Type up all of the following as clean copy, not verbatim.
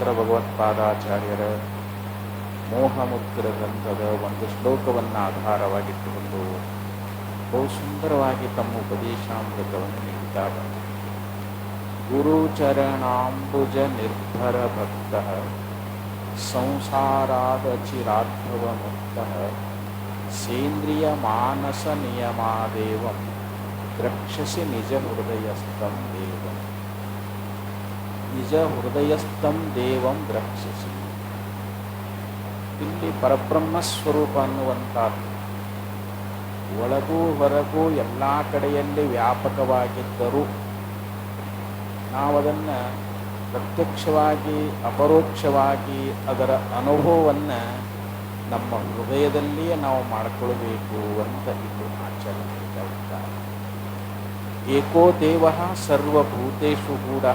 ಶಂಕರ ಭಗವತ್ಪಾದಾಚಾರ್ಯರ ಮೋಹಮುದ್ರ ಗ್ರಂಥದ ಒಂದು ಶ್ಲೋಕವನ್ನು ಆಧಾರವಾಗಿಟ್ಟುಕೊಂಡು ಬಹು ಸುಂದರವಾಗಿ ತಮ್ಮ ಉಪದೇಶಾಮೃತವನ್ನು ನೀಡುತ್ತಾ ಬಂದರು. ಗುರುಚರಣಾಂಬುಜ ನಿರ್ಭರ ಭಕ್ತ ಸಂಸಾರಾದ ಚಿರಾದ್ಭವ ಮುಕ್ತ ಸೇಂದ್ರಿಯ ಮಾನಸ ನಿಯಮಾದೇವಂ ದ್ರಕ್ಷಸಿ ನಿಜ ಹೃದಯಸ್ಥಂ ದೇವಂ. ನಿಜ ಹೃದಯಸ್ಥಂ ದೇವಂ ದ್ರಕ್ಷಸಿ. ಇಲ್ಲಿ ಪರಬ್ರಹ್ಮ ಸ್ವರೂಪ ಅನ್ನುವಂಥದ್ದು ಒಳಗೂ ಹೊರಗೂ ಎಲ್ಲ ಕಡೆಯಲ್ಲಿ ವ್ಯಾಪಕವಾಗಿದ್ದರೂ ನಾವದನ್ನು ಪ್ರತ್ಯಕ್ಷವಾಗಿ ಅಪರೋಕ್ಷವಾಗಿ ಅದರ ಅನುಭವವನ್ನು ನಮ್ಮ ಹೃದಯದಲ್ಲಿಯೇ ನಾವು ಮಾಡಿಕೊಳ್ಬೇಕು ಅಂತ ಇಲ್ಲಿ ಆಚಾರ್ಯ ಹೇಳ್ತಾ ಇದ್ದಾರೆ. ಏಕೋ ದೇವ ಸರ್ವಭೂತೇಷು ಗೂಢ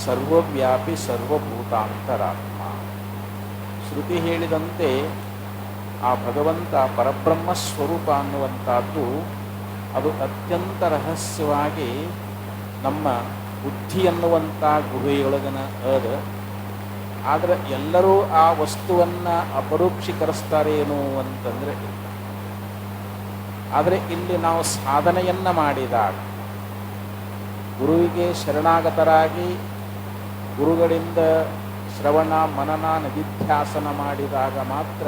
ಸರ್ವವ್ಯಾಪಿ ಸರ್ವಭೂತಾಂತರಾತ್ಮ. ಶ್ರುತಿ ಹೇಳಿದಂತೆ ಆ ಭಗವಂತ ಪರಬ್ರಹ್ಮ ಸ್ವರೂಪ ಅನ್ನುವಂಥದ್ದು ಅದು ಅತ್ಯಂತ ರಹಸ್ಯವಾಗಿ ನಮ್ಮ ಬುದ್ಧಿ ಅನ್ನುವಂಥ ಗುಹೆಯೊಳಗನ ಆದರೆ ಎಲ್ಲರೂ ಆ ವಸ್ತುವನ್ನು ಅಪರೋಕ್ಷೀಕರಿಸ್ತಾರೇನು ಅಂತಂದರೆ ಇಲ್ಲ. ಆದರೆ ಇಲ್ಲಿ ನಾವು ಸಾಧನೆಯನ್ನು ಮಾಡಿದಾಗ ಗುರುವಿಗೆ ಶರಣಾಗತರಾಗಿ ಗುರುಗಳಿಂದ ಶ್ರವಣ ಮನನ ನಿಧಿಧ್ಯಾಸನ ಮಾಡಿದಾಗ ಮಾತ್ರ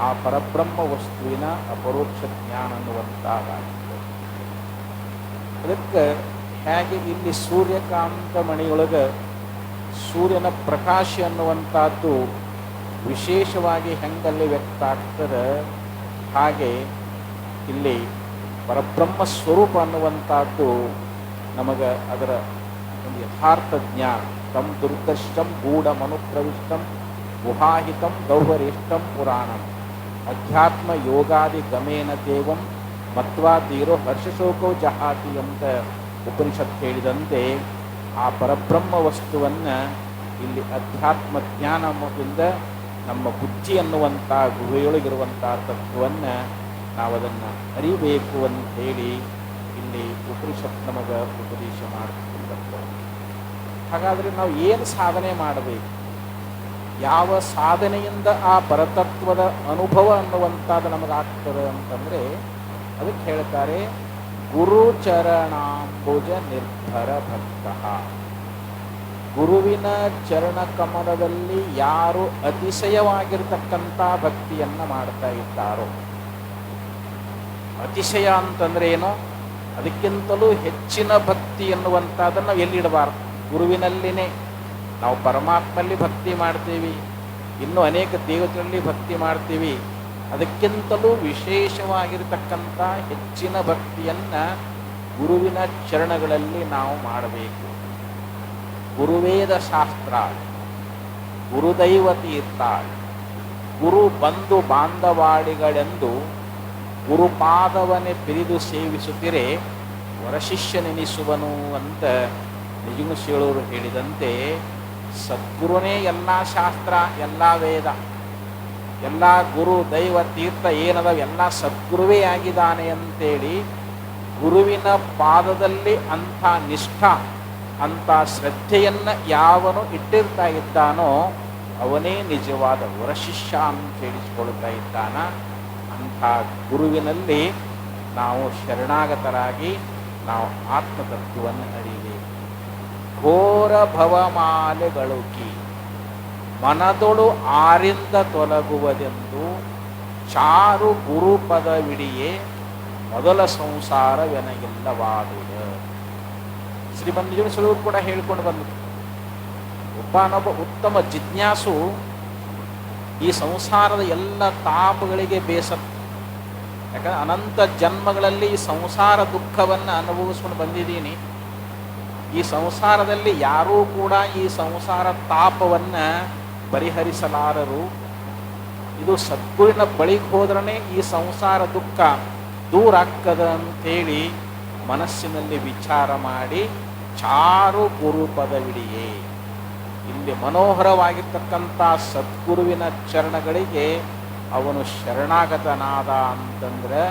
ಆ ಪರಬ್ರಹ್ಮ ವಸ್ತುವಿನ ಅಪರೋಕ್ಷ ಜ್ಞಾನ ಅನ್ನುವಂತಾಗುತ್ತೆ. ಅದಕ್ಕೆ ಹೇಗೆ ಇಲ್ಲಿ ಸೂರ್ಯಕಾಂತ ಮಣಿಯೊಳಗೆ ಸೂರ್ಯನ ಪ್ರಕಾಶ ಅನ್ನುವಂಥದ್ದು ವಿಶೇಷವಾಗಿ ಹೆಂಗಲ್ಲಿ ವ್ಯಕ್ತ ಆಗ್ತದೆ, ಹಾಗೆ ಇಲ್ಲಿ ಪರಬ್ರಹ್ಮ ಸ್ವರೂಪ ಅನ್ನುವಂಥದ್ದು ನಮಗೆ ಅದರ ಒಂದು ಯಥಾರ್ಥ ಜ್ಞಾನ. ತಂ ದುರ್ದಷ್ಟಂ ಗೂಢಮನುಪ್ರವಿಷ್ಟಂ ಗುಹಾಹಿತಂ ಗೌಹರೇಷ್ಟಂ ಪುರಾಣಂ ಅಧ್ಯಾತ್ಮ ಯೋಗಾದಿ ಗಮೇನ ದೇವಂ ಮತ್ವಾ ತೀರೋ ಹರ್ಷಶೋಕೋ ಜಹಾತಿ ಅಂತ ಉಪನಿಷತ್ ಹೇಳಿದಂತೆ ಆ ಪರಬ್ರಹ್ಮ ವಸ್ತುವನ್ನು ಇಲ್ಲಿ ಅಧ್ಯಾತ್ಮ ಜ್ಞಾನದಿಂದ ನಮ್ಮ ಬುದ್ಧಿ ಅನ್ನುವಂಥ ಗುಹೆಯೊಳಗಿರುವಂಥ ತತ್ವವನ್ನು ನಾವದನ್ನು ಅರಿಬೇಕು ಅಂಥೇಳಿ ಇಲ್ಲಿ ಉಪನಿಷತ್ ನಮಗೆ ಉಪದೇಶ ಮಾಡಿಕೊಂಡಿರ್ತದೆ. ಹಾಗಾದರೆ ನಾವು ಏನು ಸಾಧನೆ ಮಾಡಬೇಕು, ಯಾವ ಸಾಧನೆಯಿಂದ ಆ ಪರತತ್ವದ ಅನುಭವ ಅನ್ನುವಂಥದ್ದು ನಮಗಾಗ್ತದೆ ಅಂತಂದರೆ ಅದಕ್ಕೆ ಹೇಳ್ತಾರೆ ಗುರುಚರಣಾಂಬುಜ ನಿರ್ಭರ ಭಕ್ತ. ಗುರುವಿನ ಚರಣ ಕಮಲದಲ್ಲಿ ಯಾರು ಅತಿಶಯವಾಗಿರ್ತಕ್ಕಂಥ ಭಕ್ತಿಯನ್ನು ಮಾಡ್ತಾ ಇದ್ದಾರೋ, ಅತಿಶಯ ಅಂತಂದ್ರೆ ಏನು, ಅದಕ್ಕಿಂತಲೂ ಹೆಚ್ಚಿನ ಭಕ್ತಿ ಎನ್ನುವಂಥದ್ದನ್ನು ನಾವು ಎಲ್ಲಿಡಬಾರ್ದು. ಗುರುವಿನಲ್ಲಿನೇ ನಾವು ಪರಮಾತ್ಮಲ್ಲಿ ಭಕ್ತಿ ಮಾಡ್ತೀವಿ, ಇನ್ನೂ ಅನೇಕ ದೇವತೆಗಳಲ್ಲಿ ಭಕ್ತಿ ಮಾಡ್ತೀವಿ. ಅದಕ್ಕಿಂತಲೂ ವಿಶೇಷವಾಗಿರತಕ್ಕಂಥ ಹೆಚ್ಚಿನ ಭಕ್ತಿಯನ್ನು ಗುರುವಿನ ಚರಣಗಳಲ್ಲಿ ನಾವು ಮಾಡಬೇಕು. ಗುರುವೇದ ಶಾಸ್ತ್ರ, ಗುರುದೈವ ತೀರ್ಥ, ಗುರು ಬಂಧು ಬಾಂಧವಾಡಿಗಳೆಂದು ಗುರುಪಾದವನ್ನೇ ಪಿರಿದು ಸೇವಿಸುತ್ತಿರೆ ವರಶಿಷ್ಯನೆನಿಸುವನು ಅಂತ ನಿಜಗುಣಶೀಲರು ಹೇಳಿದಂತೆ ಸದ್ಗುರುನೇ ಎಲ್ಲ ಶಾಸ್ತ್ರ, ಎಲ್ಲ ವೇದ, ಎಲ್ಲ ಗುರು ದೈವ ತೀರ್ಥ ಏನದ ಎಲ್ಲ ಸದ್ಗುರುವೇ ಆಗಿದ್ದಾನೆ ಅಂತೇಳಿ ಗುರುವಿನ ಪಾದದಲ್ಲಿ ಅಂಥ ನಿಷ್ಠ ಅಂಥ ಶ್ರದ್ಧೆಯನ್ನು ಯಾವನು ಇಟ್ಟಿರ್ತಾ ಇದ್ದಾನೋ ಅವನೇ ನಿಜವಾದ ವರಶಿಷ್ಯ ಅಂತ ಹೇಳಿಸಿಕೊಳ್ತಾ ಇದ್ದಾನ. ಅಂಥ ಗುರುವಿನಲ್ಲಿ ನಾವು ಶರಣಾಗತರಾಗಿ ನಾವು ಆತ್ಮತತ್ವವನ್ನು ಅರಿಯಬೇಕು. ಘೋರ ಭವಮಾಲೆಗಳುಕಿ ಮನದೊಳು ಆರಿಂದ ತೊಲಗುವುದೆಂದು ಚಾರು ಗುರುಪದವಿಡಿಯೇ ಮೊದಲ ಸಂಸಾರವೆನಗಿಲ್ಲವಾದುದು. ಶ್ರೀಮಂತ ಕೂಡ ಹೇಳಿಕೊಂಡು ಬಂದರು. ಒಬ್ಬನೊಬ್ಬ ಉತ್ತಮ ಜಿಜ್ಞಾಸು ಈ ಸಂಸಾರದ ಎಲ್ಲ ತಾಪಗಳಿಗೆ ಬೇಸತ್ತು. ಯಾಕಂದರೆ ಅನಂತ ಜನ್ಮಗಳಲ್ಲಿ ಈ ಸಂಸಾರ ದುಃಖವನ್ನು ಅನುಭವಿಸ್ಕೊಂಡು ಬಂದಿದ್ದೀನಿ. ಈ ಸಂಸಾರದಲ್ಲಿ ಯಾರೂ ಕೂಡ ಈ ಸಂಸಾರ ತಾಪವನ್ನು ಪರಿಹರಿಸಲಾರರು. ಇದು ಸದ್ಗುರುವಿನ ಬಳಿಗೆ ಹೋದ್ರೇ ಈ ಸಂಸಾರ ದುಃಖ ದೂರ ಆಗ್ತದ ಅಂಥೇಳಿ ಮನಸ್ಸಿನಲ್ಲಿ ವಿಚಾರ ಮಾಡಿ ಚಾರು ಗುರುಪದವಿಡಿಯೇ ಇಲ್ಲಿ ಮನೋಹರವಾಗಿರ್ತಕ್ಕಂಥ ಸದ್ಗುರುವಿನ ಚರಣಗಳಿಗೆ ಅವನು ಶರಣಾಗತನಾದ ಅಂತಂದ್ರೆ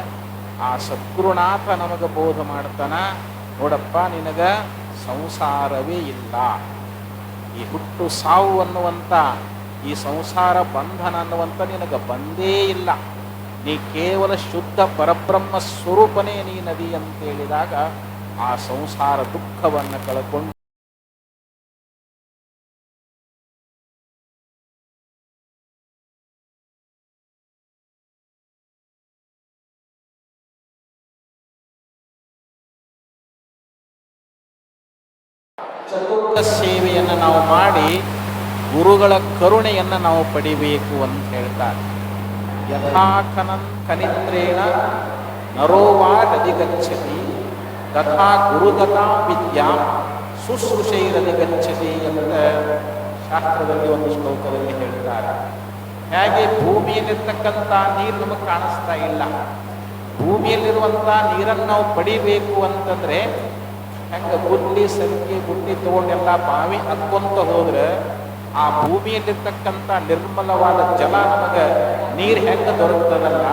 ಆ ಸದ್ಗುರುನಾಥ ನಮಗೆ ಬೋಧ ಮಾಡ್ತಾನ. ನೋಡಪ್ಪ, ನಿನಗ ಸಂಸಾರವೇ ಇಲ್ಲ, ಈ ಹುಟ್ಟು ಸಾವು ಅನ್ನುವಂಥ ಈ ಸಂಸಾರ ಬಂಧನ ಅನ್ನುವಂಥ ನಿನಗೆ ಬಂದೇ ಇಲ್ಲ. ನೀ ಕೇವಲ ಶುದ್ಧ ಪರಬ್ರಹ್ಮ ಸ್ವರೂಪನೇ ನೀ ನದಿ ಅಂತ ಹೇಳಿದಾಗ ಆ ಸಂಸಾರ ದುಃಖವನ್ನು ಕಳ್ಕೊಂಡು ಚತುರ್ಥ ಸೇವೆಯನ್ನು ನಾವು ಮಾಡಿ ಗುರುಗಳ ಕರುಣೆಯನ್ನು ನಾವು ಪಡಿಬೇಕು ಅಂತ ಹೇಳ್ತಾರೆ. ಯಥಾ ಕನಿಂದ್ರೇಣ ನರೋವಾ ನದಿಗಚ್ಚತಿ ತಥಾ ಗುರುಗತಾ ವಿದ್ಯಾ ಶುಶ್ರೂಷೈರದಿಗಚ್ಚತಿ ಅಂತ ಶಾಸ್ತ್ರದಲ್ಲಿ ಒಂದು ಶ್ಲೋಕದಲ್ಲಿ ಹೇಳ್ತಾರೆ. ಹೇಗೆ ಭೂಮಿಯಲ್ಲಿರ್ತಕ್ಕಂಥ ನೀರು ನಮಗೆ ಕಾಣಿಸ್ತಾ ಇಲ್ಲ, ಭೂಮಿಯಲ್ಲಿರುವಂಥ ನೀರನ್ನು ನಾವು ಪಡಿಬೇಕು ಅಂತಂದರೆ ಹೆಂಗೆ ಬುಡ್ಡಿ ಸಲಿಗೆ ಬುಡ್ಡಿ ತೊಗೊಂಡೆಲ್ಲ ಬಾವಿ ಹತ್ಕೊಂತ ಹೋದ್ರೆ ಆ ಭೂಮಿಯಲ್ಲಿರ್ತಕ್ಕಂಥ ನಿರ್ಮಲವಾದ ಜಲ ನಮಗೆ ನೀರು ಹೆಂಗೆ ದೊರಕುತ್ತದಲ್ಲ,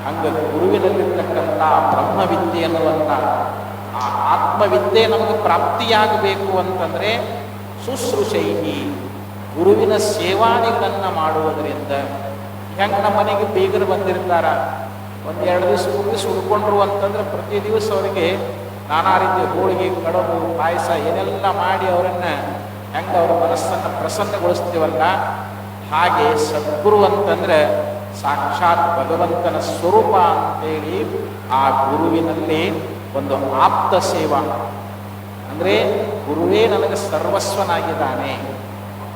ಹಂಗೆ ಗುರುವಿನಲ್ಲಿರ್ತಕ್ಕಂಥ ಬ್ರಹ್ಮವಿದ್ಯೆ ಅನ್ನುವಂಥ ಆ ಆತ್ಮವಿದ್ಯೆ ನಮಗೆ ಪ್ರಾಪ್ತಿಯಾಗಬೇಕು ಅಂತಂದರೆ ಶುಶ್ರೂಷೈಹಿ ಗುರುವಿನ ಸೇವಾದಿಗಳನ್ನು ಮಾಡುವುದರಿಂದ. ಹೆಂಗೆ ನಮ್ಮ ಮನೆಗೆ ಬೀಗರು ಬಂದಿರ್ತಾರ, ಒಂದು 2 ದಿವಸ ಮುಗಿಸಿ ಉಳ್ಕೊಂಡ್ರು ಅಂತಂದ್ರೆ ಪ್ರತಿ ದಿವಸ ಅವರಿಗೆ ನಾನಾ ರೀತಿಯ ಹೋಳಿಗೆ ಕಡುಬು ಪಾಯಸ ಏನೆಲ್ಲ ಮಾಡಿ ಅವರನ್ನು ಹೆಂಗೆ ಅವರ ಮನಸ್ಸನ್ನು ಪ್ರಸನ್ನಗೊಳಿಸ್ತೀವಲ್ಲ, ಹಾಗೆ ಸದ್ಗುರು ಅಂತಂದ್ರೆ ಸಾಕ್ಷಾತ್ ಭಗವಂತನ ಸ್ವರೂಪ ಅಂತೇಳಿ ಆ ಗುರುವಿನಲ್ಲಿ ಒಂದು ಆಪ್ತ ಸೇವಾ ಅಂದರೆ ಗುರುವೇ ನನಗೆ ಸರ್ವಸ್ವನಾಗಿದ್ದಾನೆ,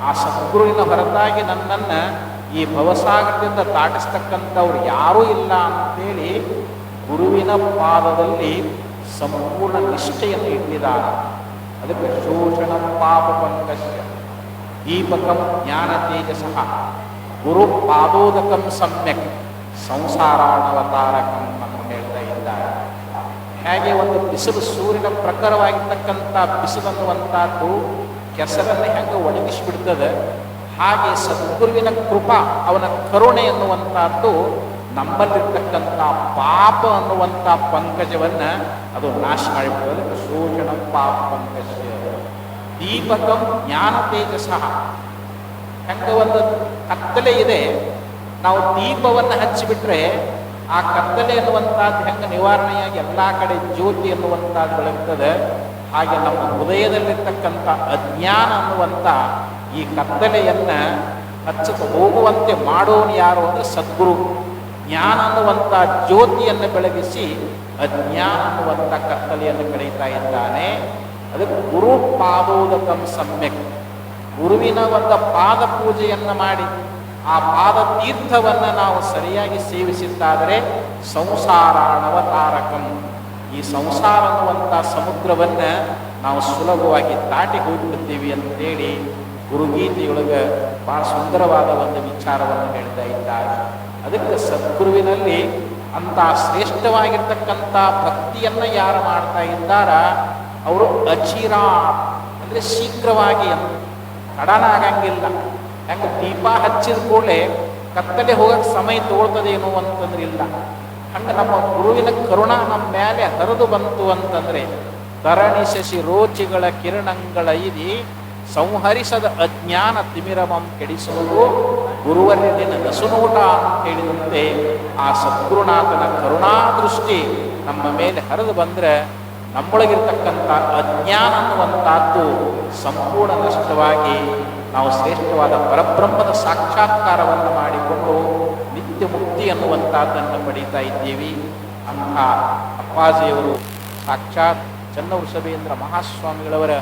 ಆ ಸದ್ಗುರುವಿನ ಹೊರತಾಗಿ ನನ್ನನ್ನು ಈ ಭವಸಾಗರದಿಂದ ದಾಟಿಸ್ತಕ್ಕಂಥವ್ರು ಯಾರೂ ಇಲ್ಲ ಅಂತೇಳಿ ಗುರುವಿನ ಪಾದದಲ್ಲಿ ಸಂಪೂರ್ಣ ನಿಷ್ಠೆಯನ್ನು ಇಟ್ಟಿದ್ದಾರೆ. ಅದಕ್ಕೆ ಶೋಷಣ ಪಾಪ ಪಂಕಸ್ಯ ದೀಪಕಂ ಜ್ಞಾನ ತೇಜಸಃ ಗುರು ಪಾದೋದಕಂ ಸಮ್ಯಕ್ ಸಂಸಾರಾಣವತಾರಕಂ ಅಂತ ಹೇಳ್ತಾ ಇದ್ದಾರೆ. ಹೇಗೆ ಒಂದು ಬಿಸಿಲು ಸೂರ್ಯನ ಪ್ರಖರವಾಗಿರ್ತಕ್ಕಂಥ ಬಿಸಿಲನ್ನುವಂಥದ್ದು ಕೆಸರನ್ನು ಹೆಂಗೆ ಒಣಗಿಸಿಬಿಡ್ತದೆ, ಹಾಗೆ ಸದ್ಗುರುವಿನ ಕೃಪಾ ಅವನ ಕರುಣೆ ಎನ್ನುವಂಥದ್ದು ನಮ್ಮಲ್ಲಿರ್ತಕ್ಕಂಥ ಪಾಪ ಅನ್ನುವಂಥ ಪಂಕಜವನ್ನು ಅದು ನಾಶ ಮಾಡಿಬಿಡ್ತದೆ. ಶೋಷಣ ಪಾಪ ಪಂಕಜ ದೀಪಕಂ ಜ್ಞಾನ ತೇಜಸಃ. ಹೆಂಗೆ ಒಂದು ಕತ್ತಲೆ ಇದೆ, ನಾವು ದೀಪವನ್ನು ಹಚ್ಚಿಬಿಟ್ರೆ ಆ ಕತ್ತಲೆ ಎನ್ನುವಂಥದ್ದು ಹೆಂಗೆ ನಿವಾರಣೆಯಾಗಿ ಎಲ್ಲ ಕಡೆ ಜ್ಯೋತಿ ಎನ್ನುವಂಥದ್ದು ಬೆಳಗ್ತದೆ, ಹಾಗೆ ನಮ್ಮ ಹೃದಯದಲ್ಲಿರ್ತಕ್ಕಂಥ ಅಜ್ಞಾನ ಅನ್ನುವಂಥ ಈ ಕತ್ತಲೆಯನ್ನು ಹಚ್ಚುತ್ತ ಹೋಗುವಂತೆ ಮಾಡೋನು ಯಾರು ಅಂದರೆ ಸದ್ಗುರು. ಜ್ಞಾನ ಅನ್ನುವಂಥ ಜ್ಯೋತಿಯನ್ನು ಬೆಳಗಿಸಿ ಅಜ್ಞಾನ ಅನ್ನುವಂಥ ಕತ್ತಲೆಯನ್ನು ಕಳೀತಾ ಇದ್ದಾನೆ. ಅದಕ್ಕೆ ಗುರು ಪಾದೋದಕಂ ಸಮ್ಯಕ್ ಗುರುವಿನ ಒಂದು ಪಾದ ಪೂಜೆಯನ್ನು ಮಾಡಿ ಆ ಪಾದ ತೀರ್ಥವನ್ನು ನಾವು ಸರಿಯಾಗಿ ಸೇವಿಸಿದ್ದಾದರೆ ಸಂಸಾರಾಣವತಾರಕಂ ಈ ಸಂಸಾರ ಅನ್ನುವಂಥ ಸಮುದ್ರವನ್ನು ನಾವು ಸುಲಭವಾಗಿ ದಾಟಿ ಹೋಗಿಬಿಡ್ತೀವಿ ಅಂತೇಳಿ ಗುರುಗೀತೆಯೊಳಗೆ ಬಹಳ ಸುಂದರವಾದ ಒಂದು ವಿಚಾರವನ್ನು ಹೇಳ್ತಾ ಇದ್ದಾರೆ. ಅದಕ್ಕೆ ಸದ್ಗುರುವಿನಲ್ಲಿ ಅಂಥ ಶ್ರೇಷ್ಠವಾಗಿರ್ತಕ್ಕಂಥ ಭಕ್ತಿಯನ್ನು ಯಾರು ಮಾಡ್ತಾ ಇದ್ದಾರ ಅವರು ಅಚಿರಾ ಅಂದರೆ ಶೀಘ್ರವಾಗಿ ತಡನ ಆಗಂಗಿಲ್ಲ. ಹೆಂಗೆ ದೀಪ ಹಚ್ಚಿದ ಕೂಡಲೇ ಕತ್ತಲೆ ಹೋಗಕ್ಕೆ ಸಮಯ ತಗೊಳ್ತದೇನೋ ಅಂತಂದ್ರೆ ಇಲ್ಲ, ಹಂಗೆ ನಮ್ಮ ಗುರುವಿನ ಕರುಣ ನಮ್ಮ ಮೇಲೆ ಹರಿದು ಬಂತು ಅಂತಂದರೆ ಧರಣಿ ಶಶಿ ರೋಚಿಗಳ ಕಿರಣಗಳ ಇದಿ ಸಂಹರಿಸದ ಅಜ್ಞಾನ ತಿಮಿರಮಂ ಕೆಡಿಸುವುದು ಗುರುವರ್ಯನ ನಸುನೋಟ ಅಂತ ಹೇಳಿದಂತೆ ಆ ಸದ್ಗುರುನಾಥನ ಕರುಣಾದೃಷ್ಟಿ ನಮ್ಮ ಮೇಲೆ ಹರಿದು ಬಂದರೆ ನಮ್ಮೊಳಗಿರ್ತಕ್ಕಂಥ ಅಜ್ಞಾನ ಅನ್ನುವಂಥದ್ದು ಸಂಪೂರ್ಣ ನಷ್ಟವಾಗಿ ನಾವು ಶ್ರೇಷ್ಠವಾದ ಪರಬ್ರಹ್ಮದ ಸಾಕ್ಷಾತ್ಕಾರವನ್ನು ಮಾಡಿಕೊಂಡು ನಿತ್ಯ ಮುಕ್ತಿ ಅನ್ನುವಂಥದ್ದನ್ನು ಪಡೀತಾ ಇದ್ದೀವಿ. ಅಂಥ ಅಪ್ಪಾಜಿಯವರು ಸಾಕ್ಷಾತ್ ಚನ್ನವೃಷಭೇಂದ್ರ ಮಹಾಸ್ವಾಮಿಗಳವರ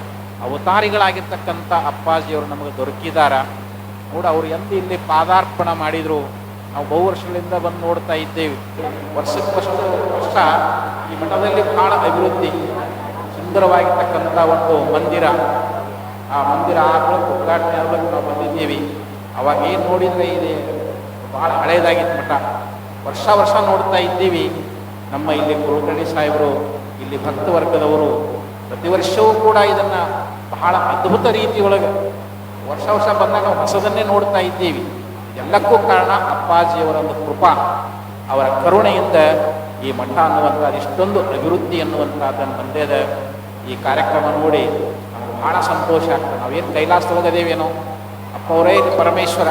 ಅವತಾರಿಗಳಾಗಿರ್ತಕ್ಕಂಥ ಅಪ್ಪಾಜಿಯವರು ನಮಗೆ ದೊರಕಿದಾರ ನೋಡಿ. ಅವರು ಎಂದು ಇಲ್ಲಿ ಪಾದಾರ್ಪಣ ಮಾಡಿದರು, ನಾವು ಬಹು ವರ್ಷಗಳಿಂದ ಬಂದು ನೋಡ್ತಾ ಇದ್ದೇವೆ. ವರ್ಷಕ್ಕೆ ವರ್ಷ ಈ ಮಠದಲ್ಲಿ ಬಹಳ ಅಭಿವೃದ್ಧಿ, ಸುಂದರವಾಗಿರ್ತಕ್ಕಂಥ ಒಂದು ಮಂದಿರ, ಆ ಮಂದಿರ ಆಗಲಿಕ್ಕೆ ಉದ್ಘಾಟನೆ ಆಗಲಿಕ್ಕೆ ನಾವು ಬಂದಿದ್ದೀವಿ. ಅವಾಗ ಏನು ನೋಡಿದರೆ ಇದೆ ಬಹಳ ಹಳೇದಾಗಿತ್ತು ಮಠ. ವರ್ಷ ನೋಡ್ತಾ ಇದ್ದೀವಿ. ನಮ್ಮ ಇಲ್ಲಿ ಕುಲಕರ್ಣಿ ಸಾಹೇಬರು, ಇಲ್ಲಿ ಭಕ್ತ ವರ್ಗದವರು ಪ್ರತಿ ವರ್ಷವೂ ಕೂಡ ಇದನ್ನು ಬಹಳ ಅದ್ಭುತ ರೀತಿಯೊಳಗೆ ವರ್ಷ ಬಂದಾಗ ಹೊಸದನ್ನೇ ನೋಡ್ತಾ ಇದ್ದೀವಿ. ಎಲ್ಲಕ್ಕೂ ಕಾರಣ ಅಪ್ಪಾಜಿಯವರ ಒಂದು ಕೃಪಾ, ಅವರ ಕರುಣೆಯಿಂದ ಈ ಮಠ ಅನ್ನುವಂಥದ್ದು ಇಷ್ಟೊಂದು ಅಭಿವೃದ್ಧಿ ಅನ್ನುವಂಥದ್ದನ್ನು ಬಂದಿದೆ. ಈ ಕಾರ್ಯಕ್ರಮ ನೋಡಿ ನಮಗೆ ಭಾಳ ಸಂತೋಷ ಆಗ್ತದೆ. ನಾವೇನು ಕೈಲಾಸದೊಳಗದೇವೇನೋ ಅಪ್ಪ ಅವರೇ ಇದು ಪರಮೇಶ್ವರ,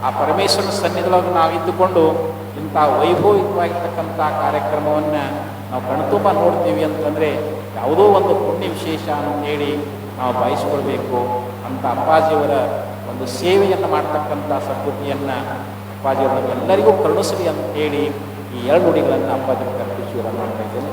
ಆ ಪರಮೇಶ್ವರನ ಸನ್ನಿಧಿಯೊಳಗೆ ನಾವು ಇದ್ದುಕೊಂಡು ಇಂಥ ವೈಭವಯುತವಾಗಿರ್ತಕ್ಕಂಥ ಕಾರ್ಯಕ್ರಮವನ್ನು ನಾವು ಕಣ್ತುಂಬ ನೋಡ್ತೀವಿ ಅಂತಂದರೆ ಯಾವುದೋ ಒಂದು ಪುಣ್ಯ ವಿಶೇಷ ಅಂತೇಳಿ ನಾವು ಬಯಸ್ಕೊಳ್ಬೇಕು ಅಂತ ಅಪ್ಪಾಜಿಯವರ ಒಂದು ಸೇವೆಯನ್ನು ಮಾಡ್ತಕ್ಕಂಥ ಸದ್ಬುದ್ಧಿಯನ್ನು ಅಪ್ಪಾಜಿಯವರು ಎಲ್ಲರಿಗೂ ಕರುಣಿಸಲಿ ಅಂತೇಳಿ ಈ ಎರಡು ನುಡಿಗಳನ್ನು ಅಪ್ಪಾಜಿಯವರ ಕೃಷಿಯನ್ನು ಮಾಡ್ತಾ ಇದ್ದೇನೆ.